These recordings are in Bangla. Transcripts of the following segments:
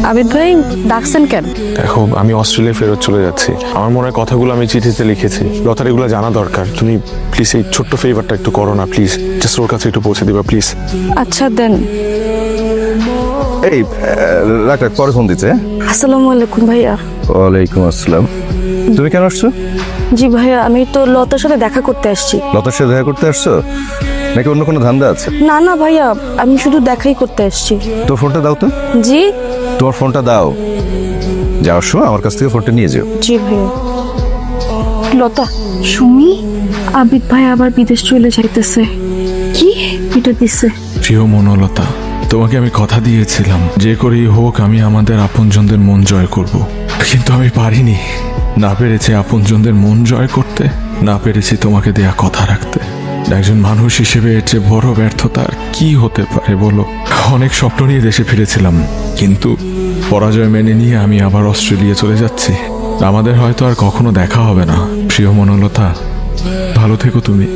আবিদ ভাই ডাকছেন কেন? দেখো, আমি অস্ট্রেলিয়া ফেরত চলে যাচ্ছি। আমার মনে হয় কথাগুলো আমি চিঠিতে লিখেছি, লতার এগুলো জানা দরকার। তুমি প্লিজ এই ছোট্ট ফেভারটা একটু করো না, প্লিজ। জাস্ট ওর কাছে একটু পৌঁছে দিবা, প্লিজ। আচ্ছা দেন। এই রাখ, পরে ফোন দিচ্ছে। আসসালামু আলাইকুম ভাইয়া। ওয়ালাইকুম আসসালাম। তুমি কেন আসছো? জি ভাইয়া, আমি তো লতার সাথে দেখা করতে আসছি। লতার সাথে দেখা করতে আসছো নাকি অন্য কোনো ধান্দা আছে? না না ভাইয়া, আমি শুধু দেখাই করতে আসছি। তোর ফোনটা দাও তো। জি তোমার ফোনটা দাও, যাওয়ার সময় আমার কাছ থেকে ফোনটা নিয়ে যেও। জি ভাইয়া। লতা, সুমি, আবিদ ভাই আবার বিদেশ চলে যাইতেছে। কি এটা দিছে? প্রিয় মনোলতা, তোমাকে আমি কথা দিয়েছিলাম যে করেই হোক আমি আমাদের আপনজনদের মন জয় করব, কিন্তু আমি পারিনি। না পেরেছি আপনজনদের মন জয় করতে, না পেরেছি তোমাকে দেয়া কথা রাখতে। একজন মানুষ হিসেবে এর চেয়ে বড় ব্যর্থতা আর কি হতে পারে বলো? অনেক স্বপ্ন নিয়ে দেশে ফিরেছিলাম, কিন্তু পরাজয় মেনে নিয়ে আমি আবার অস্ট্রেলিয়া চলে যাচ্ছি। আমাদের হয়তো আর কখনো দেখা হবে না। প্রিয় মনোলতা, ভালো থেকো তুমি।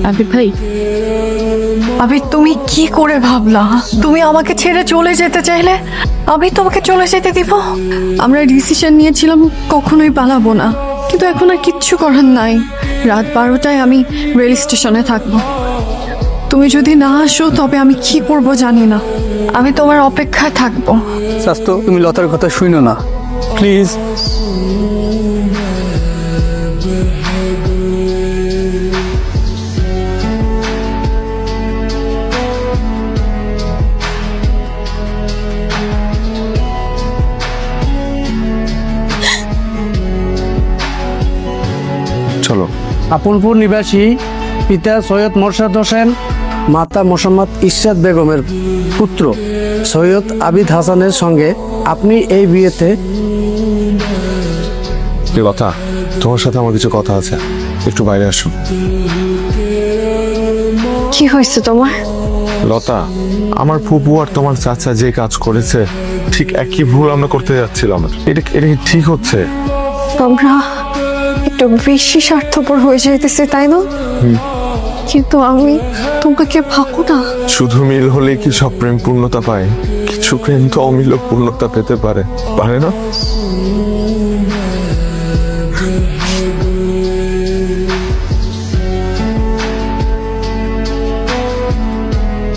আবিদ ভাই, তুমি কি করে ভাবলা তুমি আমাকে ছেড়ে চলে যেতে চাইলে আমি তোমাকে চলে যেতে দিব? আমরা ডিসিশন নিয়েছিলাম কখনোই পালাবো না, কিন্তু এখন আর কিচ্ছু করার নাই। রাত 12টায় আমি রেল স্টেশনে থাকবো। তুমি যদি না আসো তবে আমি কি করব জানি না। আমি তোমার অপেক্ষায় থাকবো। স্বাস্থ্য, তুমি লতার কথা শুনো না প্লিজ। চলো। আপনপুর নিবাসী পিতা সৈয়দ মোরশাদ হোসেন, মাতা মোসাম্মদ ইশরাত বেগমের পুত্র সৈয়দ আবিদ হাসানের সঙ্গে আপনি এই বিয়েতে। লতা, তোমার সাথে আমার কিছু কথা আছে, একটু বাইরে আসো। কি হয়েছে তোমার? লতা, আমার ফুপু আর তোমার চাচা যে কাজ করেছে ঠিক একই ভুল আমরা করতে যাচ্ছিলাম। এটা এটা কি ঠিক হচ্ছে? আমরা একটু বেশি স্বার্থপর হয়ে যাইতেছে, তাই না? কিন্তু আমি তোমাকে ভাবো না। শুধু মিল হলে কি সব প্রেম পূর্ণতা পায়? কিছু প্রেম তো অমিল পূর্ণতা পেতে পারে, পারে না?